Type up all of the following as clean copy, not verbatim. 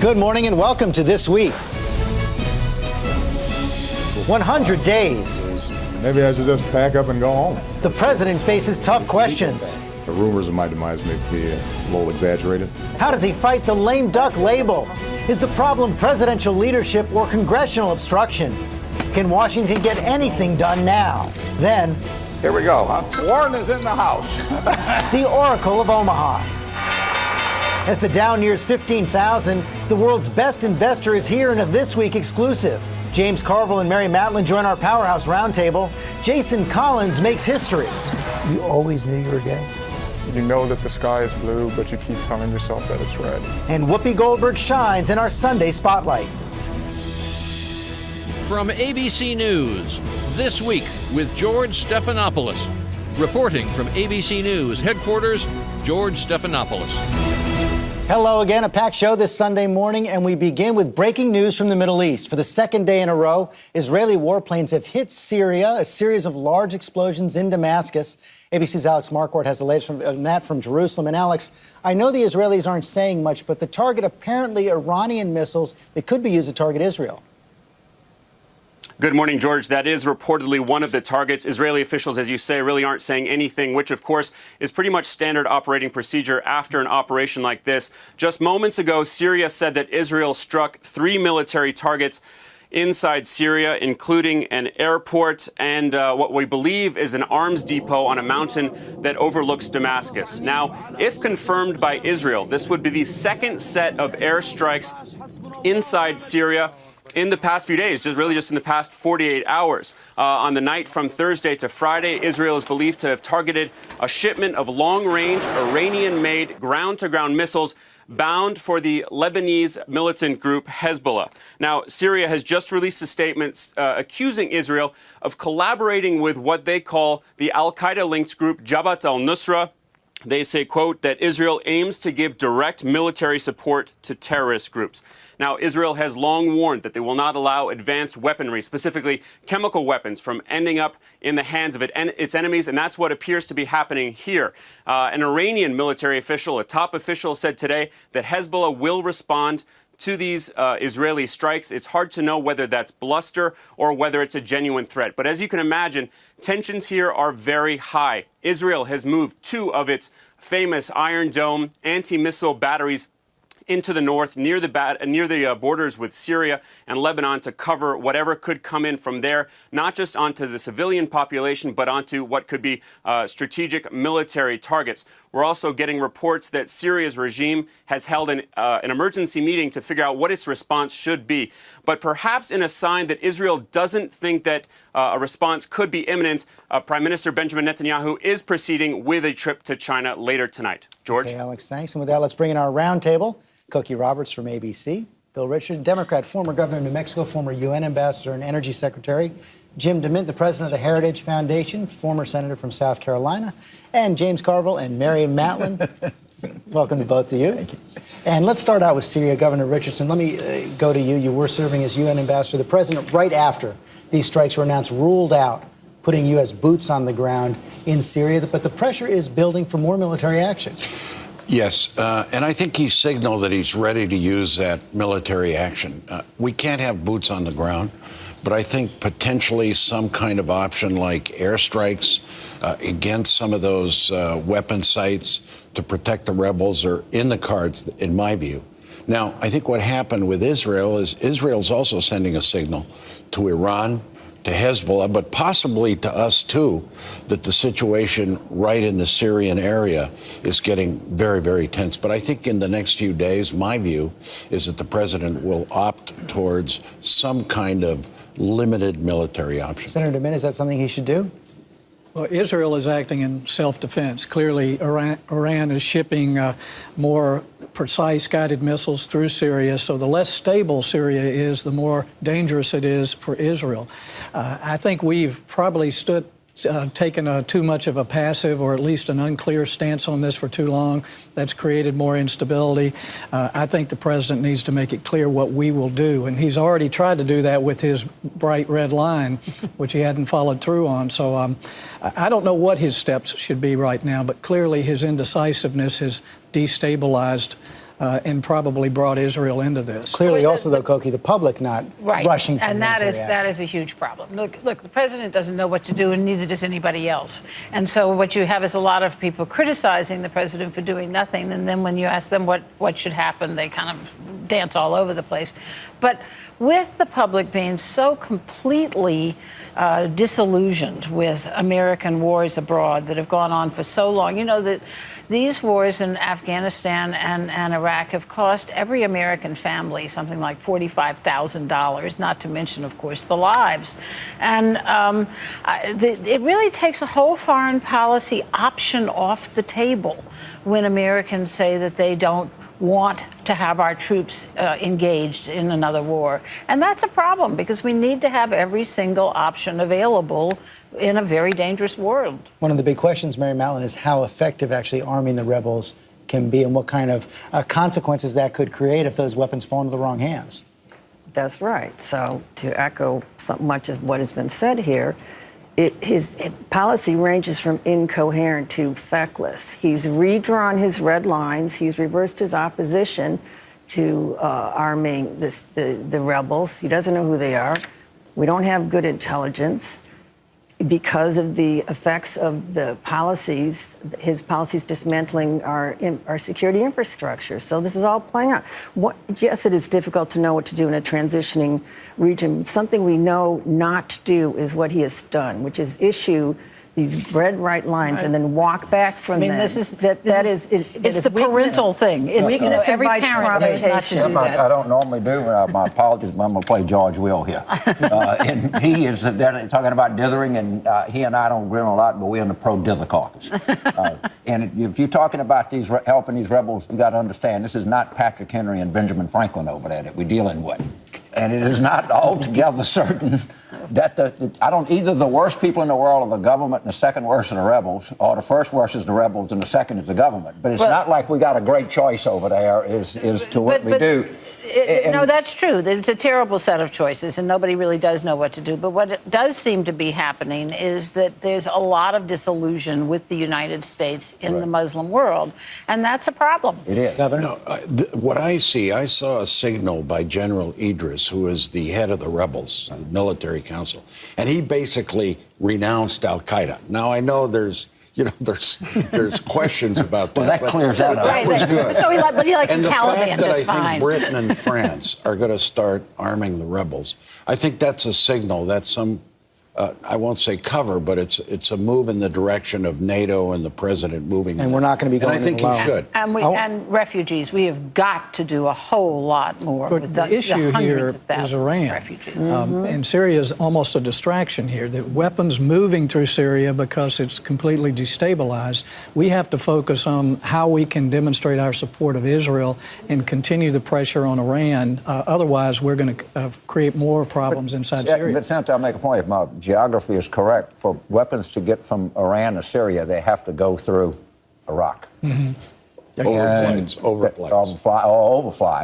Good morning and welcome to This Week. 100 days. Maybe I should just pack up and go home. The president faces tough questions. The rumors of my demise may be a little exaggerated. How does he fight the lame duck label? Is the problem presidential leadership or congressional obstruction? Can Washington get anything done now? Then, here we go, huh? Warren is in the house. The Oracle of Omaha. As the Dow nears 15,000, the world's best investor is here in a This Week exclusive. James Carville and Mary Matlin join our Powerhouse Roundtable. Jason Collins makes history. You always knew you were gay? You know that the sky is blue, but you keep telling yourself that it's red. And Whoopi Goldberg shines in our Sunday Spotlight. From ABC News, This Week with George Stephanopoulos. Reporting from ABC News headquarters, George Stephanopoulos. Hello again, a packed show this Sunday morning, and we begin with breaking news from the Middle East. For the second day in a row, Israeli warplanes have hit Syria, a series of large explosions in Damascus. ABC's Alex Marquardt has the latest from that from Jerusalem. And Alex, I know the Israelis aren't saying much, but the target apparently Iranian missiles that could be used to target Israel. Good morning, George. That is reportedly one of the targets. Israeli officials, as you say, really aren't saying anything, which, of course, is pretty much standard operating procedure after an operation like this. Just moments ago, Syria said that Israel struck 3 military targets inside Syria, including an airport and what we believe is an arms depot on a mountain that overlooks Damascus. Now, if confirmed by Israel, this would be the second set of airstrikes inside Syria in the past few days, just in the past 48 hours. On the night from Thursday to Friday, Israel is believed to have targeted a shipment of long-range Iranian-made ground-to-ground missiles bound for the Lebanese militant group Hezbollah. Now, Syria has just released a statement accusing Israel of collaborating with what they call the al-Qaeda-linked group Jabhat al-Nusra. They say, quote, that Israel aims to give direct military support to terrorist groups. Now, Israel has long warned that they will not allow advanced weaponry, specifically chemical weapons, from ending up in the hands of its enemies, and that's what appears to be happening here. An Iranian military official, a top official, said today that Hezbollah will respond to these Israeli strikes. It's hard to know whether that's bluster or whether it's a genuine threat. But as you can imagine, tensions here are very high. Israel has moved 2 of its famous Iron Dome anti-missile batteries into the north, near the borders with Syria and Lebanon, to cover whatever could come in from there, not just onto the civilian population, but onto what could be strategic military targets. We're also getting reports that Syria's regime has held an emergency meeting to figure out what its response should be. But perhaps in a sign that Israel doesn't think that a response could be imminent, Prime Minister Benjamin Netanyahu is proceeding with a trip to China later tonight. George? Okay, Alex, thanks. And with that, let's bring in our roundtable. Cookie Roberts from ABC, Bill Richard, Democrat, former governor of New Mexico, former UN ambassador and energy secretary, Jim DeMint, the president of the Heritage Foundation, former senator from South Carolina, and James Carville and Mary Matlin. Welcome to both of you. Thank you. And let's start out with Syria. Governor Richardson, let me go to you. You were serving as UN ambassador. The president, right after these strikes were announced, ruled out putting U.S. boots on the ground in Syria, but the pressure is building for more military action. Yes, and I think he signaled that he's ready to use that military action. We can't have boots on the ground, but I think potentially some kind of option like airstrikes against some of those weapon sites to protect the rebels are in the cards, in my view. Now, I think what happened with Israel is Israel's also sending a signal to Iran, to Hezbollah, but possibly to us, too, that the situation right in the Syrian area is getting very, very tense. But I think in the next few days, my view is that the president will opt towards some kind of limited military option. Senator DeMint, is that something he should do? Well, Israel is acting in self-defense. Clearly, Iran is shipping more precise guided missiles through Syria, so the less stable Syria is, the more dangerous it is for Israel. I think we've probably taken too much of a passive or at least an unclear stance on this for too long. That's created more instability. I think the president needs to make it clear what we will do, and he's already tried to do that with his bright red line, which he hadn't followed through on. So I don't know what his steps should be right now, but clearly his indecisiveness has destabilized and probably brought Israel into this. Clearly, also, though, Koki, the public not rushing for and military that is a huge problem. Look, the president doesn't know what to do, and neither does anybody else. And so what you have is a lot of people criticizing the president for doing nothing, and then when you ask them what should happen, they kind of dance all over the place. But with the public being so completely disillusioned with American wars abroad that have gone on for so long, you know that these wars in Afghanistan and Iraq have cost every American family something like $45,000, not to mention, of course, the lives. And it really takes a whole foreign policy option off the table when Americans say that they don't want to have our troops engaged in another war. And that's a problem because we need to have every single option available in a very dangerous world. One of the big questions, Mary Mallon, is how effective actually arming the rebels can be and what kind of consequences that could create if those weapons fall into the wrong hands. That's right. So to echo so much of what has been said here, his policy ranges from incoherent to feckless. He's redrawn his red lines. He's reversed his opposition to arming the rebels. He doesn't know who they are. We don't have good intelligence because of the effects of the policies, his policies dismantling our security infrastructure. So this is all playing out. Yes, it is difficult to know what to do in a transitioning region. Something we know not to do is what he has done, which is issue these red right lines and then walk back from them. It's the parental thing. It's weakness every parent knows not to do that. I don't normally do my apologies, but I'm going to play George Will here. And he is talking about dithering, and he and I don't agree on a lot, but we're in the pro-dither caucus. And if you're talking about helping these rebels, you got to understand this is not Patrick Henry and Benjamin Franklin over there that we're dealing with. And it is not altogether certain that either the worst people in the world are the government and the second worst are the rebels, or the first worst is the rebels and the second is the government. But it's not like we got a great choice over there as to what we do. No, that's true. It's a terrible set of choices, and nobody really does know what to do. But what does seem to be happening is that there's a lot of disillusion with the United States in the Muslim world, and that's a problem. It is. No, what I saw a signal by General Idris, who is the head of the rebels, military council, and he basically renounced Al-Qaeda. Now, I know there's questions about that. Well, that clears that up. That was good. So he likes and the Taliban fact that just I fine. think Britain and France are going to start arming the rebels, I think that's a signal. That's some, I won't say cover, but it's a move in the direction of NATO and the president moving. And we're not going to be going And I think alone. he should. And refugees, we have got to do a whole lot more But with the issue here hundreds of thousands is Iran. of refugees. And Syria is almost a distraction here. The weapons moving through Syria because it's completely destabilized. We have to focus on how we can demonstrate our support of Israel and continue the pressure on Iran. Otherwise, we're going to create more problems inside Syria. But Senator, I'll make a point. If my geography is correct, for weapons to get from Iran to Syria, they have to go through Iraq. Overfly.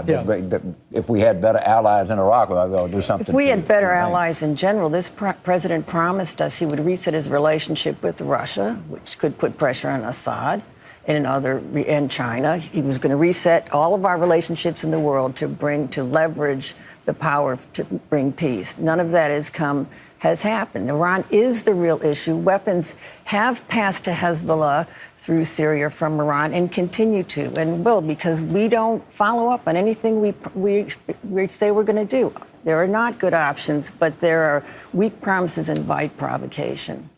Yeah. But if we had better allies in Iraq, we might be able to do something. If we had better allies in general, this president promised us he would reset his relationship with Russia, which could put pressure on Assad and China. He was going to reset all of our relationships in the world to leverage the power to bring peace. None of that has happened. Iran is the real issue. Weapons have passed to Hezbollah through Syria from Iran and continue to, and will, because we don't follow up on anything we say we're going to do. There are not good options, but there are weak promises invite provocation.